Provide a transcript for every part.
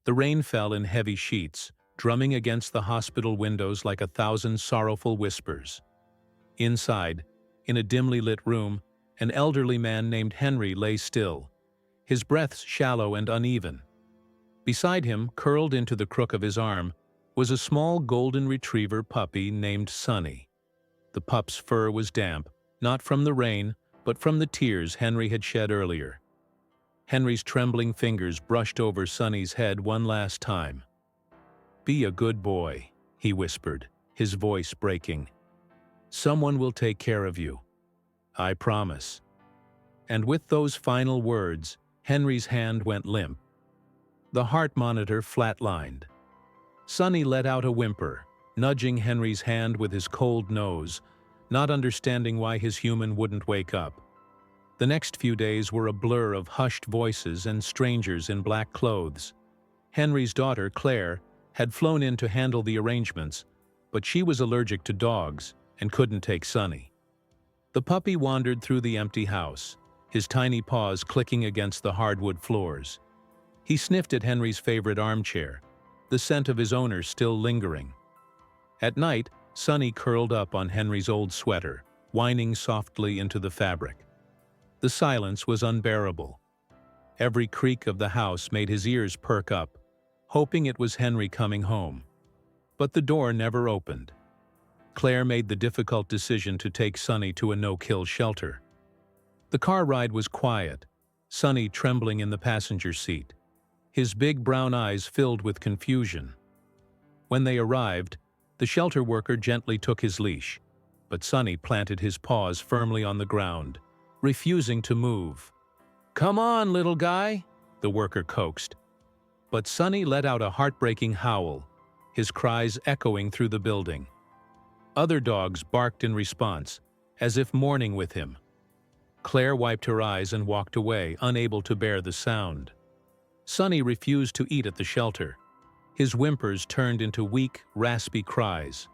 The rain fell in heavy sheets, drumming against the hospital windows like 1,000 sorrowful whispers. Inside, in a dimly lit room, an elderly man named Henry lay still, his breaths shallow and uneven. Beside him, curled into the crook of his arm, was a small golden retriever puppy named Sunny. The pup's fur was damp, not from the rain, but from the tears Henry had shed earlier. Henry's trembling fingers brushed over Sunny's head one last time. "Be a good boy," he whispered, his voice breaking. "Someone will take care of you. I promise." And with those final words, Henry's hand went limp. The heart monitor flatlined. Sunny let out a whimper, nudging Henry's hand with his cold nose, not understanding why his human wouldn't wake up. The next few days were a blur of hushed voices and strangers in black clothes. Henry's daughter, Claire, had flown in to handle the arrangements, but she was allergic to dogs and couldn't take Sunny. The puppy wandered through the empty house, his tiny paws clicking against the hardwood floors. He sniffed at Henry's favorite armchair, the scent of his owner still lingering. At night, Sunny curled up on Henry's old sweater, whining softly into the fabric. The silence was unbearable. Every creak of the house made his ears perk up, hoping it was Henry coming home. But the door never opened. Claire made the difficult decision to take Sunny to a no-kill shelter. The car ride was quiet, Sunny trembling in the passenger seat, his big brown eyes filled with confusion. When they arrived, the shelter worker gently took his leash, but Sunny planted his paws firmly on the ground, refusing to move. "Come on, little guy," the worker coaxed. But Sunny let out a heartbreaking howl, his cries echoing through the building. Other dogs barked in response, as if mourning with him. Claire wiped her eyes and walked away, unable to bear the sound. Sunny refused to eat at the shelter. His whimpers turned into weak, raspy cries.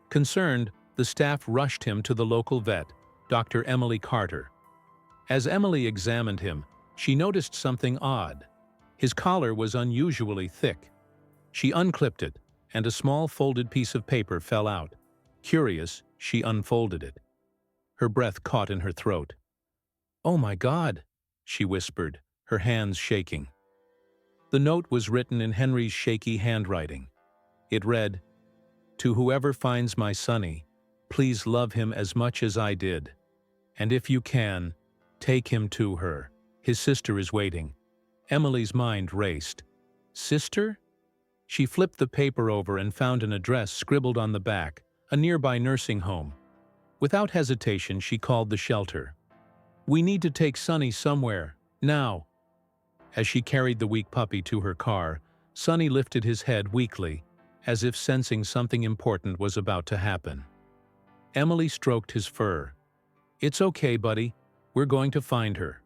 Concerned, the staff rushed him to the local vet, Dr. Emily Carter. As Emily examined him, she noticed something odd. His collar was unusually thick. She unclipped it, and a small folded piece of paper fell out. Curious, she unfolded it. Her breath caught in her throat. "Oh my God," she whispered, her hands shaking. The note was written in Henry's shaky handwriting. It read, "To whoever finds my Sunny, please love him as much as I did. And if you can, take him to her. His sister is waiting." Emily's mind raced. Sister? She flipped the paper over and found an address scribbled on the back, a nearby nursing home. Without hesitation, she called the shelter. "We need to take Sunny somewhere, now." As she carried the weak puppy to her car, Sunny lifted his head weakly, as if sensing something important was about to happen. Emily stroked his fur. "It's okay, buddy. We're going to find her."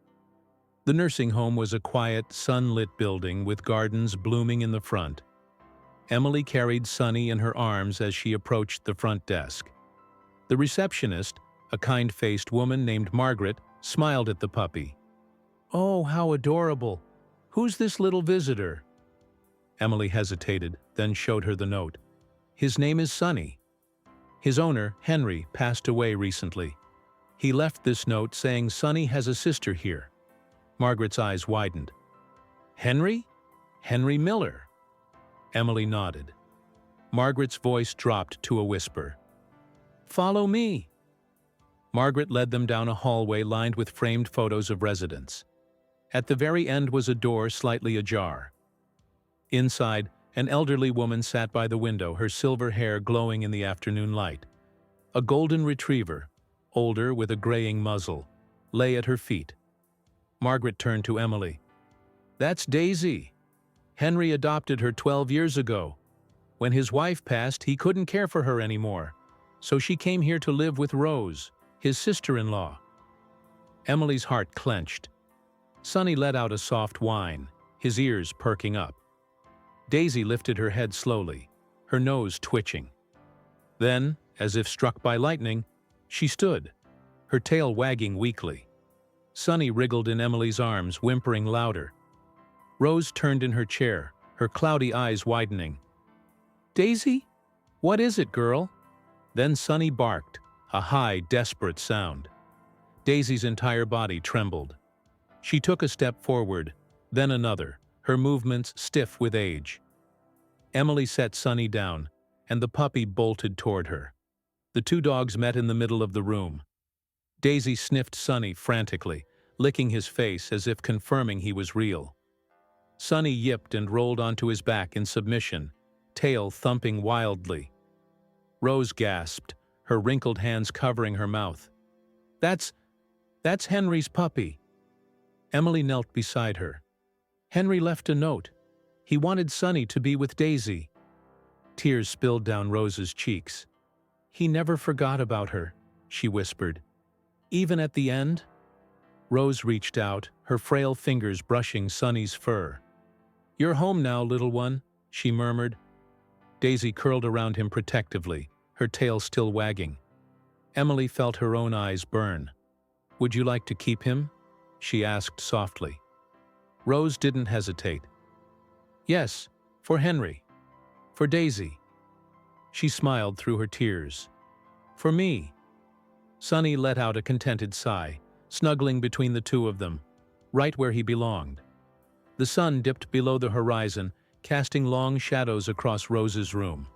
The nursing home was a quiet, sunlit building with gardens blooming in the front. Emily carried Sunny in her arms as she approached the front desk. The receptionist, a kind-faced woman named Margaret, smiled at the puppy. "Oh, how adorable. Who's this little visitor?" Emily hesitated, then showed her the note. "His name is Sunny. His owner, Henry, passed away recently. He left this note saying Sunny has a sister here." Margaret's eyes widened. "Henry? Henry Miller?" Emily nodded. Margaret's voice dropped to a whisper. "Follow me." Margaret led them down a hallway lined with framed photos of residents. At the very end was a door slightly ajar. Inside, an elderly woman sat by the window, her silver hair glowing in the afternoon light. A golden retriever, older with a graying muzzle, lay at her feet. Margaret turned to Emily. "That's Daisy. Henry adopted her 12 years ago. When his wife passed, he couldn't care for her anymore, so she came here to live with Rose, his sister-in-law." Emily's heart clenched. Sunny let out a soft whine, his ears perking up. Daisy lifted her head slowly, her nose twitching. Then, as if struck by lightning, she stood, her tail wagging weakly. Sunny wriggled in Emily's arms, whimpering louder. Rose turned in her chair, her cloudy eyes widening. "Daisy? What is it, girl?" Then Sunny barked, a high, desperate sound. Daisy's entire body trembled. She took a step forward, then another, her movements stiff with age. Emily set Sunny down, and the puppy bolted toward her. The two dogs met in the middle of the room. Daisy sniffed Sunny frantically, licking his face as if confirming he was real. Sunny yipped and rolled onto his back in submission, tail thumping wildly. Rose gasped, her wrinkled hands covering her mouth. That's Henry's puppy." Emily knelt beside her. "Henry left a note. He wanted Sunny to be with Daisy." Tears spilled down Rose's cheeks. "He never forgot about her," she whispered. "Even at the end?" Rose reached out, her frail fingers brushing Sunny's fur. "You're home now, little one," she murmured. Daisy curled around him protectively, her tail still wagging. Emily felt her own eyes burn. "Would you like to keep him?" she asked softly. Rose didn't hesitate. "Yes, for Henry. For Daisy." She smiled through her tears. "For me." Sunny let out a contented sigh, snuggling between the two of them, right where he belonged. The sun dipped below the horizon, casting long shadows across Rose's room.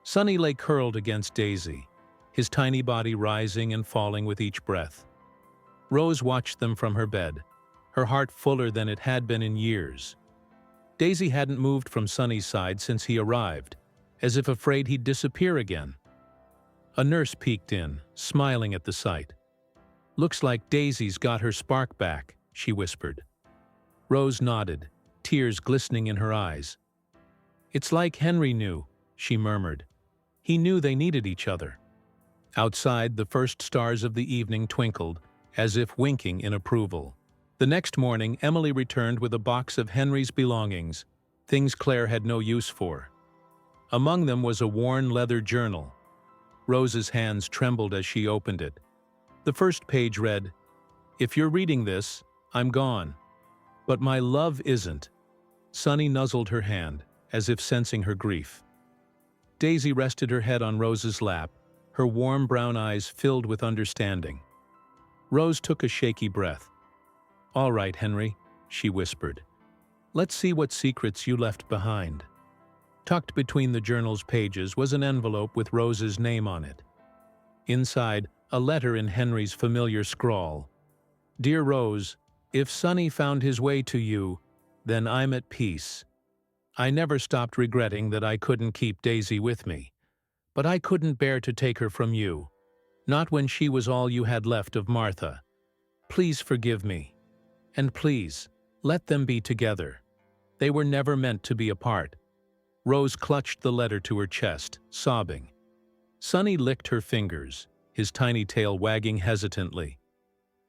Sunny lay curled against Daisy, his tiny body rising and falling with each breath. Rose watched them from her bed, her heart fuller than it had been in years. Daisy hadn't moved from Sunny's side since he arrived, as if afraid he'd disappear again. A nurse peeked in, smiling at the sight. "Looks like Daisy's got her spark back," she whispered. Rose nodded, tears glistening in her eyes. "It's like Henry knew," she murmured. "He knew they needed each other." Outside, the first stars of the evening twinkled, as if winking in approval. The next morning, Emily returned with a box of Henry's belongings, things Claire had no use for. Among them was a worn leather journal. Rose's hands trembled as she opened it. The first page read, "If you're reading this, I'm gone. But my love isn't." Sunny nuzzled her hand, as if sensing her grief. Daisy rested her head on Rose's lap, her warm brown eyes filled with understanding. Rose took a shaky breath. "All right, Henry," she whispered. "Let's see what secrets you left behind." Tucked between the journal's pages was an envelope with Rose's name on it. Inside, a letter in Henry's familiar scrawl. "Dear Rose, if Sunny found his way to you, then I'm at peace. I never stopped regretting that I couldn't keep Daisy with me. But I couldn't bear to take her from you, not when she was all you had left of Martha. Please forgive me. And please, let them be together. They were never meant to be apart." Rose clutched the letter to her chest, sobbing. Sunny licked her fingers, his tiny tail wagging hesitantly.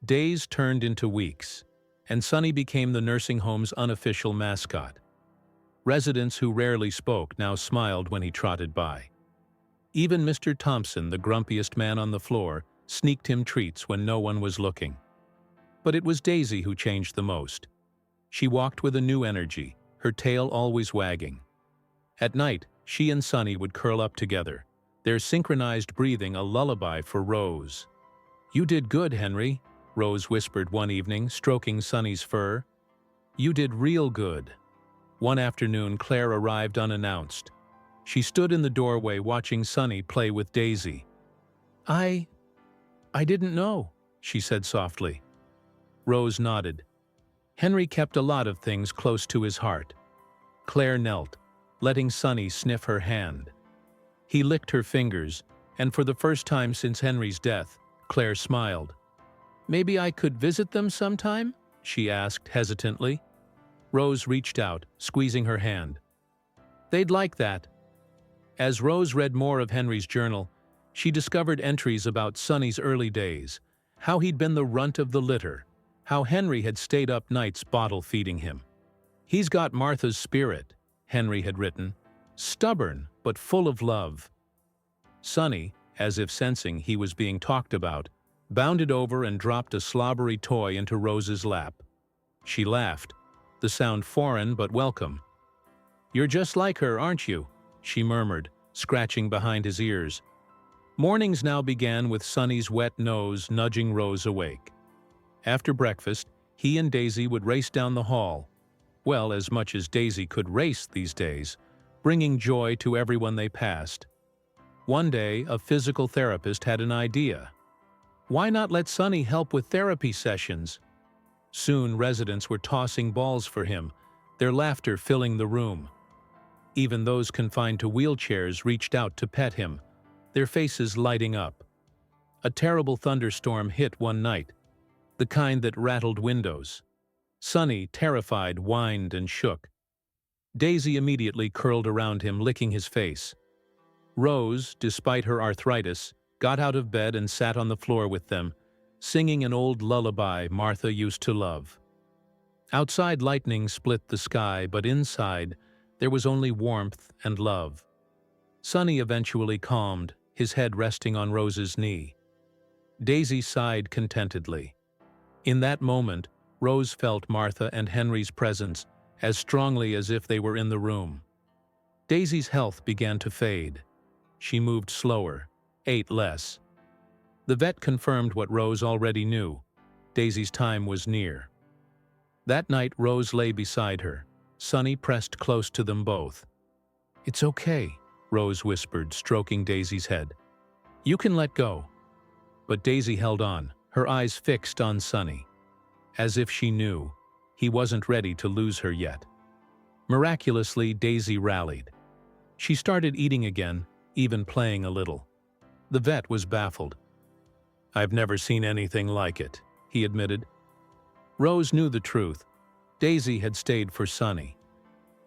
Days turned into weeks, and Sunny became the nursing home's unofficial mascot. Residents who rarely spoke now smiled when he trotted by. Even Mr. Thompson, the grumpiest man on the floor, sneaked him treats when no one was looking. But it was Daisy who changed the most. She walked with a new energy, her tail always wagging. At night, she and Sunny would curl up together, their synchronized breathing a lullaby for Rose. "You did good, Henry," Rose whispered one evening, stroking Sunny's fur. "You did real good." One afternoon, Claire arrived unannounced. She stood in the doorway watching Sunny play with Daisy. I didn't know," she said softly. Rose nodded. Henry kept a lot of things close to his heart. Claire knelt, letting Sunny sniff her hand. He licked her fingers, and for the first time since Henry's death, Claire smiled. "Maybe I could visit them sometime?" she asked hesitantly. Rose reached out, squeezing her hand. "They'd like that." As Rose read more of Henry's journal, she discovered entries about Sunny's early days, how he'd been the runt of the litter, how Henry had stayed up nights bottle-feeding him. "He's got Martha's spirit," Henry had written, "stubborn but full of love." Sunny, as if sensing he was being talked about, bounded over and dropped a slobbery toy into Rose's lap. She laughed, the sound foreign but welcome. "You're just like her, aren't you?" she murmured, scratching behind his ears. Mornings now began with Sonny's wet nose nudging Rose awake. After breakfast, he and Daisy would race down the hall. Well, as much as Daisy could race these days, bringing joy to everyone they passed. One day, a physical therapist had an idea. Why not let Sonny help with therapy sessions? Soon, residents were tossing balls for him, their laughter filling the room. Even those confined to wheelchairs reached out to pet him, their faces lighting up. A terrible thunderstorm hit one night, the kind that rattled windows. Sonny, terrified, whined and shook. Daisy immediately curled around him, licking his face. Rose, despite her arthritis, got out of bed and sat on the floor with them, singing an old lullaby Martha used to love. Outside, lightning split the sky, but inside, there was only warmth and love. Sonny eventually calmed, his head resting on Rose's knee. Daisy sighed contentedly. In that moment, Rose felt Martha and Henry's presence as strongly as if they were in the room. Daisy's health began to fade. She moved slower, ate less. The vet confirmed what Rose already knew. Daisy's time was near. That night, Rose lay beside her. Sonny pressed close to them both. "It's okay," Rose whispered, stroking Daisy's head. "You can let go." But Daisy held on, her eyes fixed on Sonny. As if she knew, he wasn't ready to lose her yet. Miraculously, Daisy rallied. She started eating again, even playing a little. The vet was baffled. "I've never seen anything like it," he admitted. Rose knew the truth. Daisy had stayed for Sonny.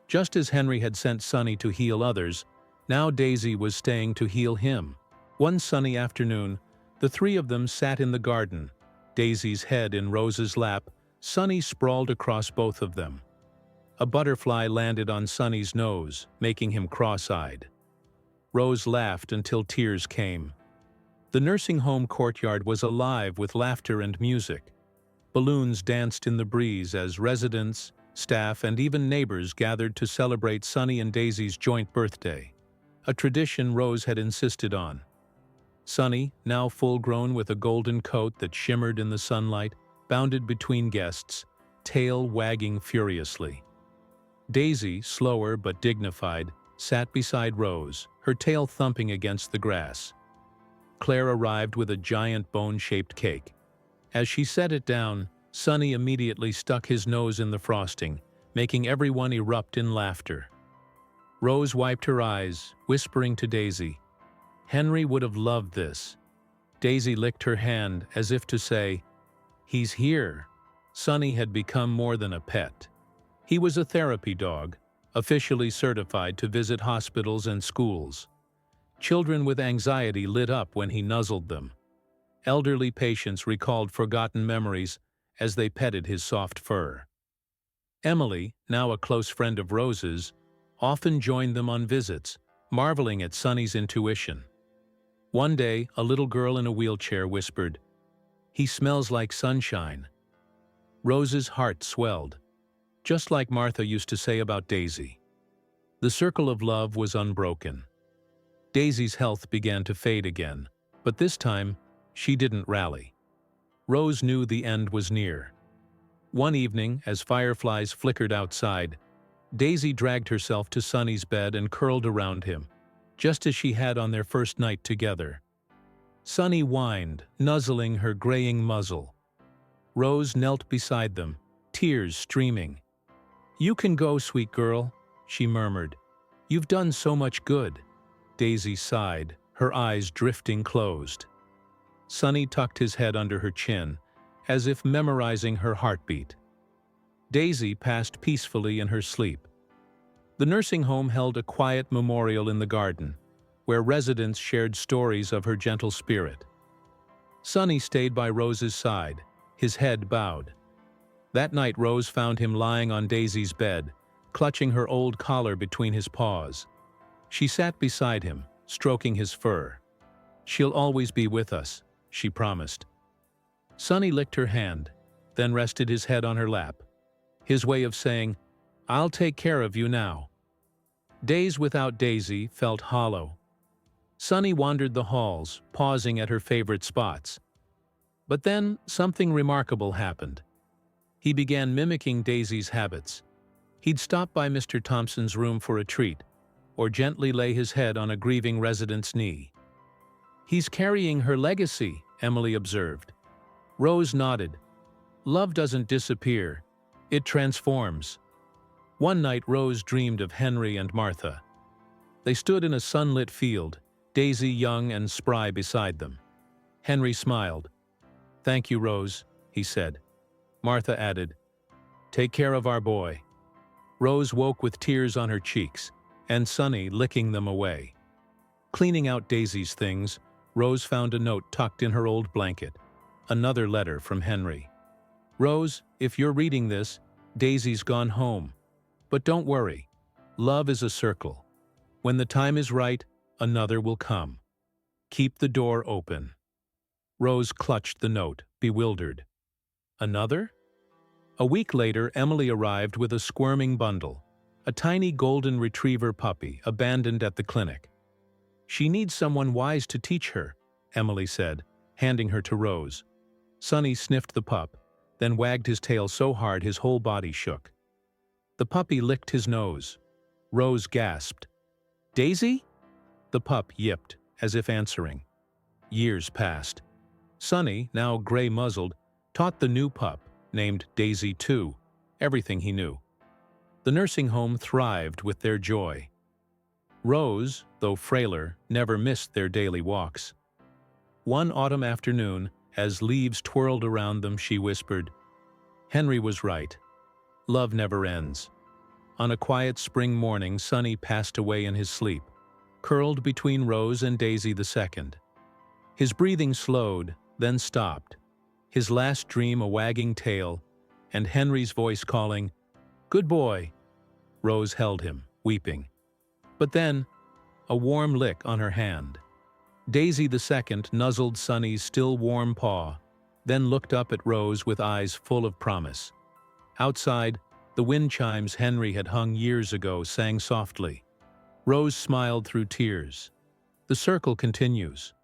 Just as Henry had sent Sonny to heal others, now Daisy was staying to heal him. One sunny afternoon, the three of them sat in the garden, Daisy's head in Rose's lap, Sonny sprawled across both of them. A butterfly landed on Sonny's nose, making him cross-eyed. Rose laughed until tears came. The nursing home courtyard was alive with laughter and music. Balloons danced in the breeze as residents, staff, and even neighbors gathered to celebrate Sonny and Daisy's joint birthday, a tradition Rose had insisted on. Sonny, now full-grown with a golden coat that shimmered in the sunlight, bounded between guests, tail wagging furiously. Daisy, slower but dignified, sat beside Rose, her tail thumping against the grass. Claire arrived with a giant bone-shaped cake. As she set it down, Sonny immediately stuck his nose in the frosting, making everyone erupt in laughter. Rose wiped her eyes, whispering to Daisy, "Henry would have loved this." Daisy licked her hand as if to say, "He's here." Sonny had become more than a pet. He was a therapy dog, officially certified to visit hospitals and schools. Children with anxiety lit up when he nuzzled them. Elderly patients recalled forgotten memories as they petted his soft fur. Emily, now a close friend of Rose's, often joined them on visits, marveling at Sonny's intuition. One day, a little girl in a wheelchair whispered, "He smells like sunshine." Rose's heart swelled, just like Martha used to say about Daisy. The circle of love was unbroken. Daisy's health began to fade again, but this time, she didn't rally. Rose knew the end was near. One evening, as fireflies flickered outside, Daisy dragged herself to Sonny's bed and curled around him, just as she had on their first night together. Sonny whined, nuzzling her graying muzzle. Rose knelt beside them, tears streaming. "You can go, sweet girl," she murmured. "You've done so much good." Daisy sighed, her eyes drifting closed. Sonny tucked his head under her chin, as if memorizing her heartbeat. Daisy passed peacefully in her sleep. The nursing home held a quiet memorial in the garden, where residents shared stories of her gentle spirit. Sonny stayed by Rose's side, his head bowed. That night Rose found him lying on Daisy's bed, clutching her old collar between his paws. She sat beside him, stroking his fur. "She'll always be with us," she promised. Sonny licked her hand, then rested his head on her lap, his way of saying, "I'll take care of you now." Days without Daisy felt hollow. Sunny wandered the halls, pausing at her favorite spots. But then something remarkable happened. He began mimicking Daisy's habits. He'd stop by Mr. Thompson's room for a treat, or gently lay his head on a grieving resident's knee. "He's carrying her legacy," Emily observed. Rose nodded. "Love doesn't disappear. It transforms." One night Rose dreamed of Henry and Martha. They stood in a sunlit field, Daisy young and spry beside them. Henry smiled. "Thank you, Rose," he said. Martha added, "Take care of our boy." Rose woke with tears on her cheeks, and Sunny licking them away. Cleaning out Daisy's things, Rose found a note tucked in her old blanket. Another letter from Henry. "Rose, if you're reading this, Daisy's gone home. But don't worry. Love is a circle. When the time is right, another will come. Keep the door open." Rose clutched the note, bewildered. Another? A week later, Emily arrived with a squirming bundle, a tiny golden retriever puppy abandoned at the clinic. "She needs someone wise to teach her," Emily said, handing her to Rose. Sunny sniffed the pup, then wagged his tail so hard his whole body shook. The puppy licked his nose. Rose gasped. "Daisy?" The pup yipped, as if answering. Years passed. Sunny, now gray-muzzled, taught the new pup, named Daisy too, everything he knew. The nursing home thrived with their joy. Rose, though frailer, never missed their daily walks. One autumn afternoon, as leaves twirled around them, she whispered, "Henry was right. Love never ends." On a quiet spring morning, Sunny passed away in his sleep, curled between Rose and Daisy II. His breathing slowed, then stopped, his last dream a wagging tail, and Henry's voice calling, "Good boy." Rose held him, weeping. But then, a warm lick on her hand. Daisy II nuzzled Sunny's still warm paw, then looked up at Rose with eyes full of promise. Outside, the wind chimes Henry had hung years ago sang softly. Rose smiled through tears. The circle continues.